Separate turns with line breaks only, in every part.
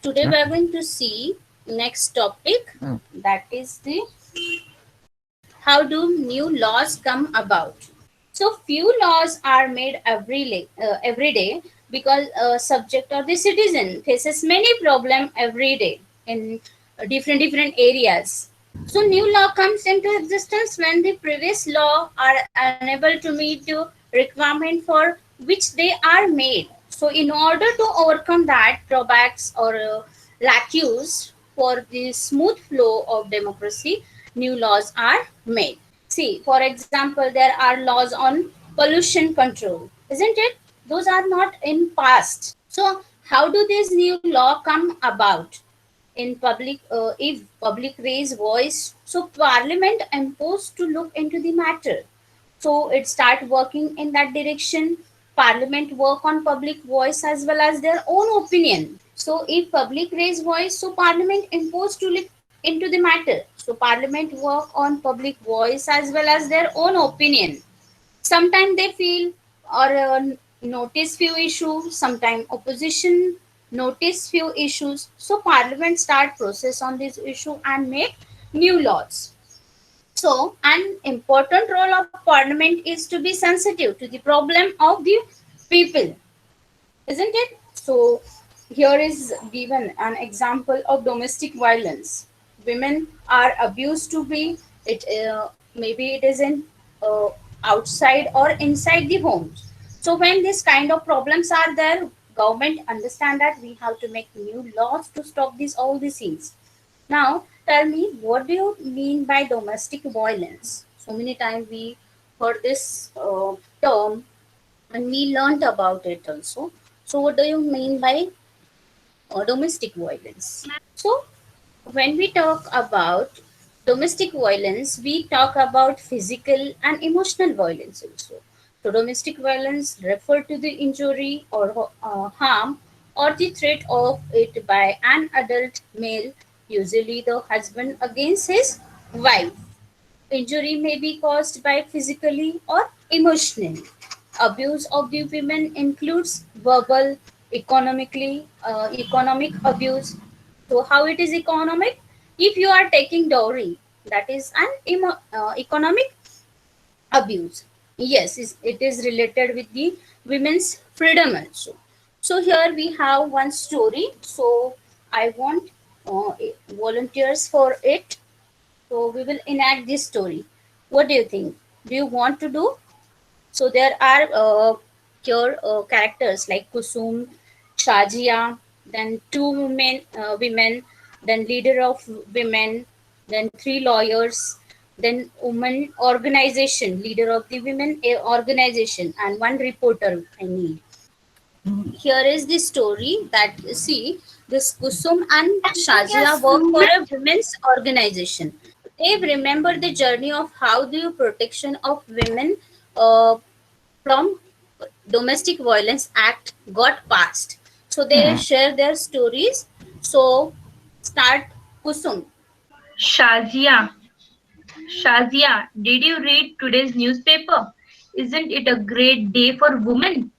Today we are going to see next topic, that is the how do new laws come about. So few laws are made every day because subject or the citizen faces many problem every day in different areas. So new law comes into existence when the previous law are unable to meet the requirement for which they are made. So in order to overcome that drawbacks or lacues for the smooth flow of democracy, new laws are made. See, for example, there are laws on pollution control, isn't it? Those are not in past. So how do these new law come about? In public, if public raise voice, so parliament imposed to look into the matter, so it start working in that direction. Parliament work on public voice as well as their own opinion. So if public raise voice, so parliament imposed to look into the matter, so parliament work on public voice as well as their own opinion. Sometimes they feel or notice few issues, sometimes opposition notice few issues, so parliament start process on this issue and make new laws. So an important role of parliament is to be sensitive to the problem of the people, isn't it? So here is given an example of domestic violence. Women are abused to be it. Maybe it is in uh, outside or inside the homes. So when this kind of problems are there, government understand that we have to make new laws to stop these all these things. Now, tell me, what do you mean by domestic violence? So many times we heard this term and we learned about it also. So, what do you mean by domestic violence? So, when we talk about domestic violence, we talk about physical and emotional violence also. So, domestic violence refer to the injury or harm or the threat of it by an adult male, usually the husband, against his wife. Injury may be caused by physically or emotionally. Abuse of the women includes verbal, economic abuse. So, how it is economic? If you are taking dowry, that is an economic abuse. Yes, it is related with the women's freedom also. So here we have one story. So I want volunteers for it, so we will enact this story. What do you think? Do you want to do? So there are here characters like Kusum, Shajia, then two women, then leader of women, then three lawyers, then woman organization, leader of the women organization, and one reporter. I need. Here is the story that see this Kusum and Shazia work for a women's organization. They remember the journey of how the protection of women uh, from domestic violence act got passed. So they share their stories. So start Kusum.
Shazia, Shazia, did you read today's newspaper? Isn't it a great day for women?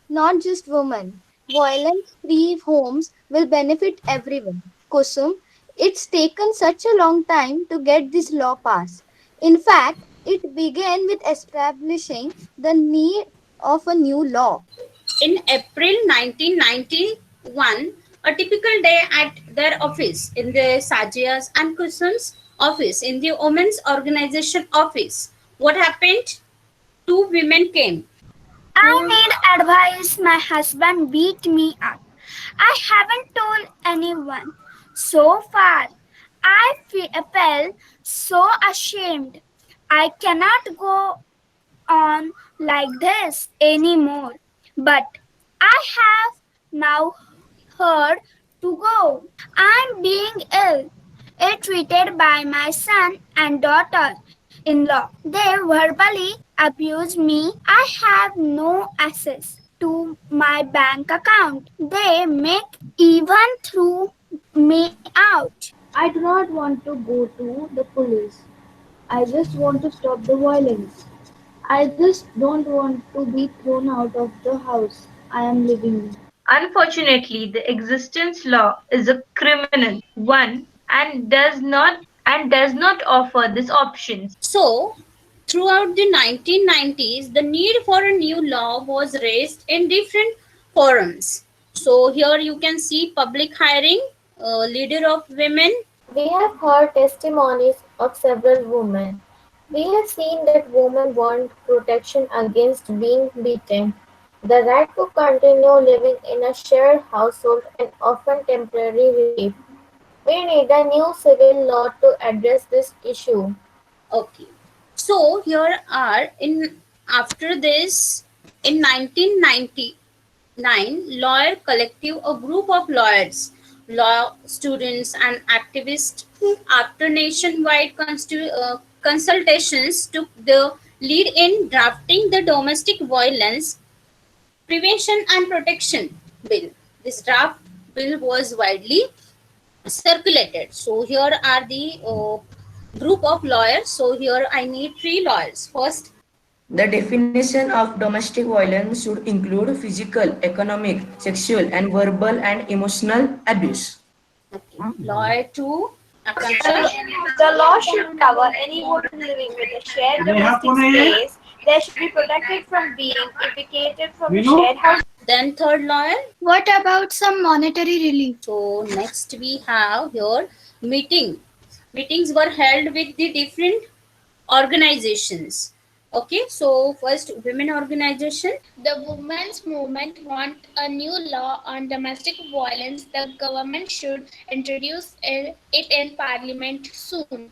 Not just women. Violence free homes will benefit everyone. Kusum, it's taken such a long time to get this law passed. In fact, it began with establishing the need of a new law.
In April 1991, a typical day at their office, in the Sajia's and Kusum's office, in the women's organization office. What happened? Two women came.
I need advice. My husband beat me up. I haven't told anyone. So far, felt so ashamed. I cannot go on like this anymore. But I have now heard to go. I'm being treated by my son and daughter in law. They verbally abuse me. I have no access to my bank account. They make even throw me out.
I do not want to go to the police. I just want to stop the violence. I just don't want to be thrown out of the house I am living in.
Unfortunately, the existence law is a criminal one and does not offer this option.
So, throughout the 1990s, the need for a new law was raised in different forums. So, here you can see public hiring, leader of women.
We have heard testimonies of several women. We have seen that women want protection against being beaten, the right to continue living in a shared household, and often temporary relief. We need a new civil law to address this issue.
Okay. So, here are in after this in 1999 lawyer collective, a group of lawyers, law students and activists, after nationwide consultations, took the lead in drafting the domestic violence prevention and protection bill. This draft bill was widely circulated. So here are the group of lawyers. So here I need three lawyers. First,
The definition of domestic violence should include physical, economic, sexual, and verbal and emotional abuse.
okay, lawyer two, Akansha.
The law should cover any woman living with a shared domestic space. They should be protected from being evicted from a shared house.
Then third lawyer.
What about some monetary relief?
So next we have here meeting. Meetings were held with the different organizations. Okay, so first women organization.
The women's movement want a new law on domestic violence. The government should introduce it in parliament soon.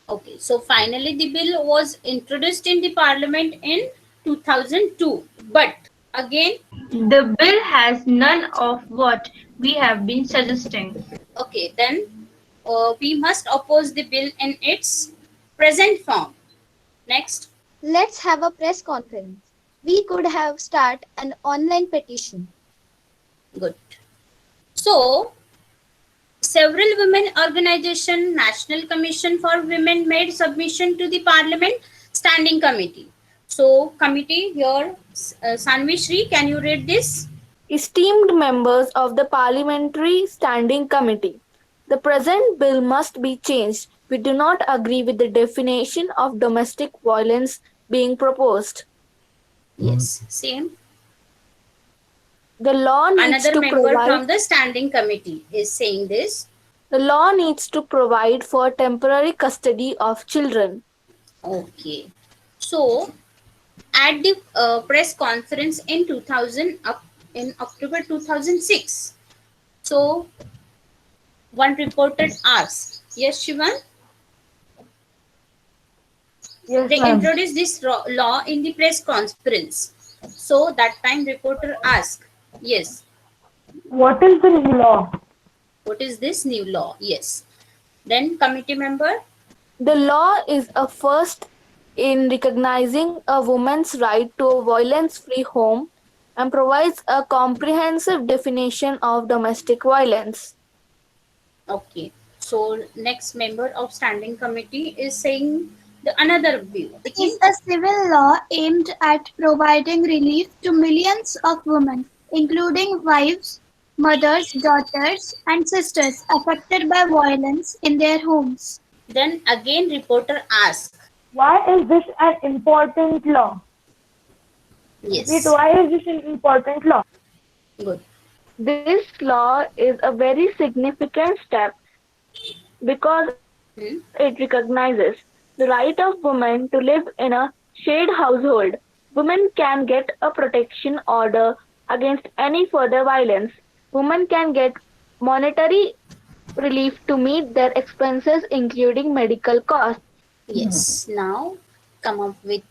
Okay, so finally the bill was introduced in the parliament in 2002. But again,
The bill has none of what we have been suggesting.
okay, then we must oppose the bill in its present form. Next,
Let's have a press conference. We could have start an online petition.
good. So, several women organization, National Commission for Women made submission to the Parliament Standing Committee. So, committee here, Sanvi Shri, can you read this?
Esteemed members of the Parliamentary Standing Committee, the present bill must be changed. We do not agree with the definition of domestic violence being proposed.
Yes, same.
The law needs
Another
to
member
provide
from the Standing Committee is saying this.
the law needs to provide for temporary custody of children.
Okay. So, at the press conference in 2000 in October 2006. So, one reporter asked, yes, Shivan,
Yes,
they introduced this law in the press conference. So, that time reporter asked, yes,
What is the new law?
what is this new law? Yes. Then committee member,
The law is a first in recognizing a woman's right to a violence-free home and provides a comprehensive definition of domestic violence.
okay. So, next member of standing committee is saying the another view.
It is a civil law aimed at providing relief to millions of women, including wives, mothers, daughters, and sisters affected by violence in their homes.
Then again reporter asked,
Why is this an important law?
yes,
Why is this an important law?
good.
This law is a very significant step because
Hmm?
it recognizes the right of women to live in a shared household. Women can get a protection order against any further violence. Women can get monetary relief to meet their expenses, including medical costs.
Yes, now come up with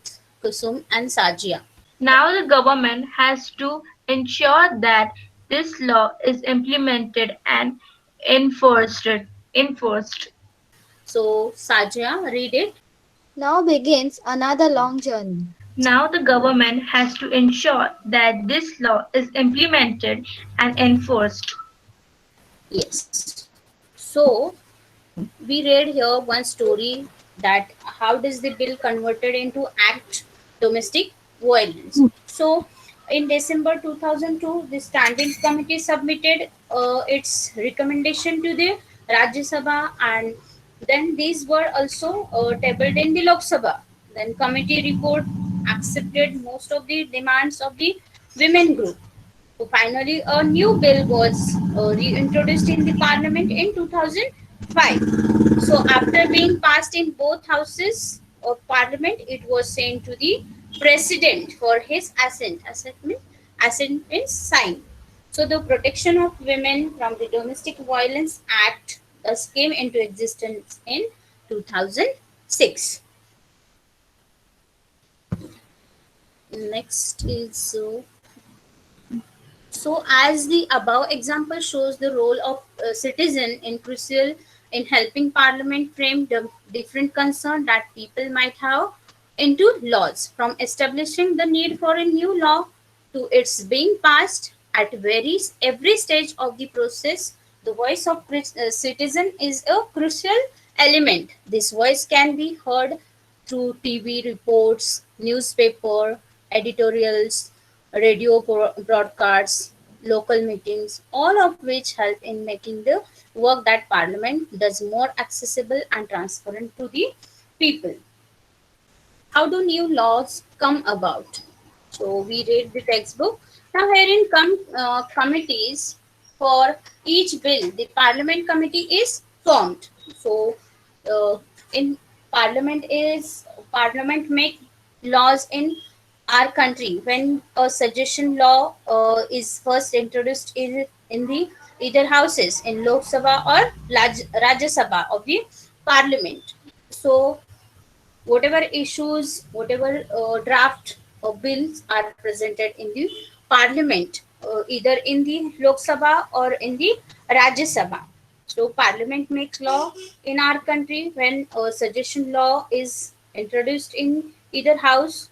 Kusum and Sajia.
Now the government has to ensure that this law is implemented and enforced. enforced.
So, Sajia, read it.
Now begins another long journey.
Now the government has to ensure that this law is implemented and enforced.
Yes. So, we read here one story that how does the bill converted into act domestic violence. So, In December 2002, the Standing Committee submitted its recommendation to the Rajya Sabha, and then these were also tabled in the Lok Sabha. Then committee report accepted most of the demands of the women group. So finally, a new bill was reintroduced in the parliament in 2005. So after being passed in both houses of parliament, it was sent to the president for his assent. Assent means sign. So the Protection of Women from the Domestic Violence Act thus came into existence in 2006. Next is so, as the above example shows, the role of citizen in crucial in helping Parliament frame the different concern that people might have into laws, from establishing the need for a new law to its being passed at every stage of the process. The voice of citizen is a crucial element. This voice can be heard through TV reports, newspaper, editorials, radio broadcasts, local meetings, all of which help in making the work that Parliament does more accessible and transparent to the people. How do new laws come about? So we read the textbook. Now herein come committees for each bill. The Parliament committee is formed. So uh, in Parliament make laws in our country. When a suggestion law is first introduced in the either houses in Lok Sabha or Rajya Sabha of the Parliament. So whatever issues, whatever draft bills are presented in the Parliament, either in the Lok Sabha or in the Rajya Sabha. So Parliament makes law in our country when a suggestion law is introduced in either house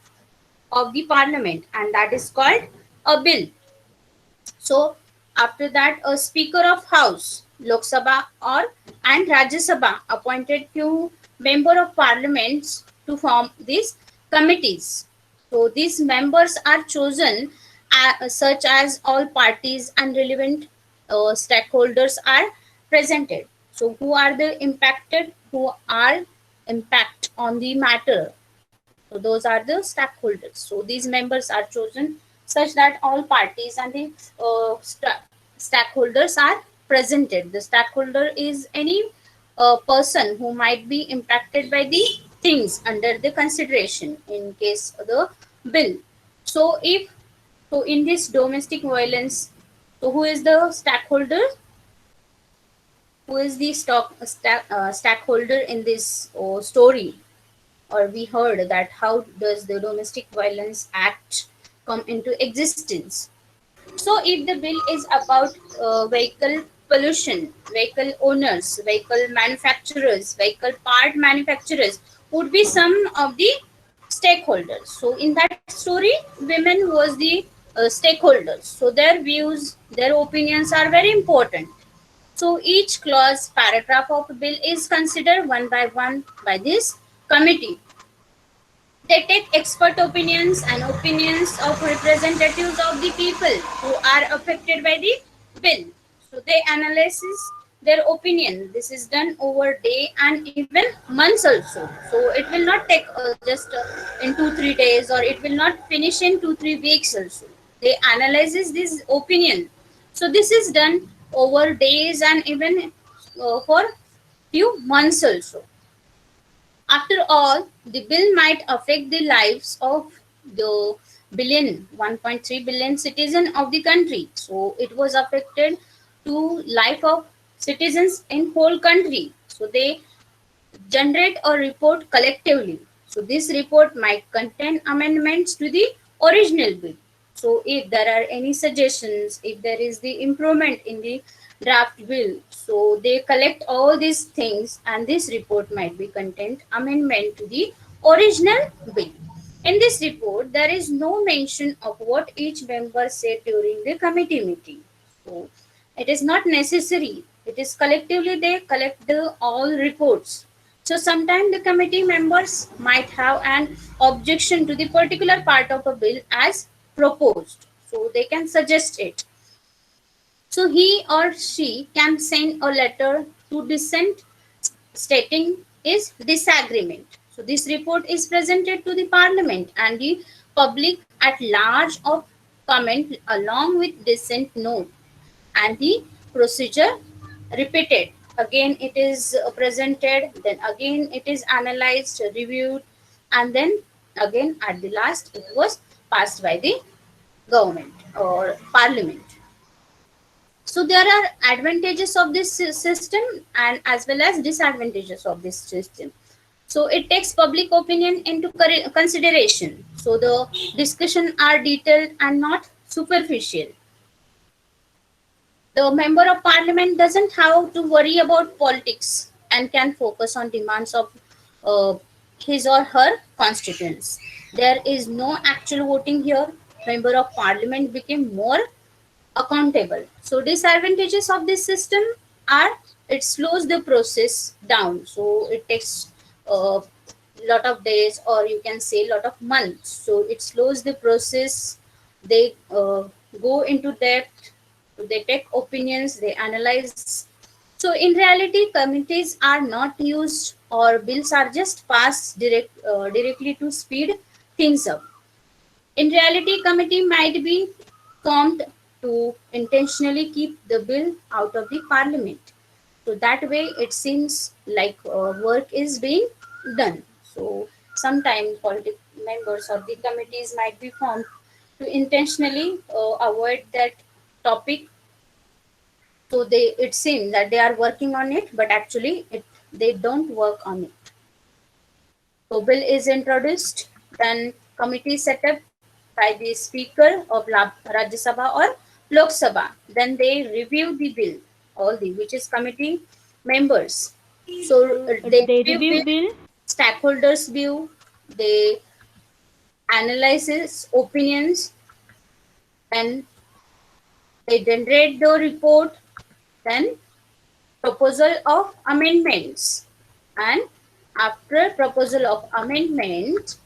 of the Parliament, and that is called a bill. So after that, a Speaker of House, Lok Sabha or and Rajya Sabha appointed few member of parliaments to form these committees. So these members are chosen such as all parties and relevant stakeholders are presented. So who are the impacted? Who are impact on the matter? So those are the stakeholders. So these members are chosen such that all parties and the stakeholders are presented. The stakeholder is any person who might be impacted by the things under the consideration in case of the bill. So if so in this domestic violence, so who is the stakeholder? Who is the stakeholder in this story? Or we heard that how does the Domestic Violence Act come into existence. So if the bill is about vehicle pollution, vehicle owners, vehicle manufacturers, vehicle part manufacturers would be some of the stakeholders. So in that story, women was the stakeholders. So their views, their opinions are very important. So each clause, paragraph of a bill is considered one by this committee. They take expert opinions and opinions of representatives of the people who are affected by the bill. So they analyze their opinion. This is done over day and even months also. So it will not take just in 2-3 days, or it will not finish in 2-3 weeks also. They analyzes this opinion. So this is done over days and even for few months also. After all, the bill might affect the lives of the 1.3 billion citizens of the country. So it was affected to life of citizens in whole country. So they generate a report collectively. So this report might contain amendments to the original bill. So if there are any suggestions, if there is the improvement in the draft bill, so they collect all these things, and this report might be content amendment to the original bill. In this report, there is no mention of what each member said during the committee meeting. So it is not necessary. It is collectively they collect the all reports. So sometimes the committee members might have an objection to the particular part of a bill as proposed. So they can suggest it. So he or she can send a letter to dissent stating is disagreement. So this report is presented to the parliament and the public at large of comment along with dissent note, and the procedure repeated. Again it is presented, then again it is analyzed, reviewed, and then again at the last it was passed by the government or parliament. So there are advantages of this system and as well as disadvantages of this system. So it takes public opinion into consideration. So the discussion are detailed and not superficial. The member of parliament doesn't have to worry about politics and can focus on demands of uh, his or her constituents. There is no actual voting here. Member of parliament became more accountable. So disadvantages of this system are it slows the process down. So it takes a lot of days or you can say lot of months. So it slows the process. They go into depth. They take opinions. They analyze. So in reality, committees are not used or bills are just passed directly to speed things up. In reality, committee might be formed to intentionally keep the bill out of the parliament. So that way it seems like work is being done. So sometimes political members of the committees might be formed to intentionally avoid that topic. So they it seems that they are working on it, but actually they don't work on it. So bill is introduced, then committee set up by the Speaker of Rajya Sabha or Lok Sabha. Then they review the bill, all the which is committee members. So they
They
review
review
bill,
bill.
stakeholders view, they analysis opinions, and they generate the report, then proposal of amendments, and after proposal of amendment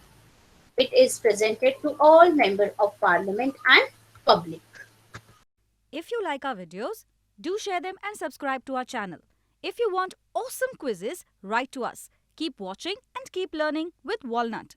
it is presented to all members of parliament and public.
If you like our videos, do share them and subscribe to our channel. If you want awesome quizzes, write to us. Keep watching and keep learning with Walnut.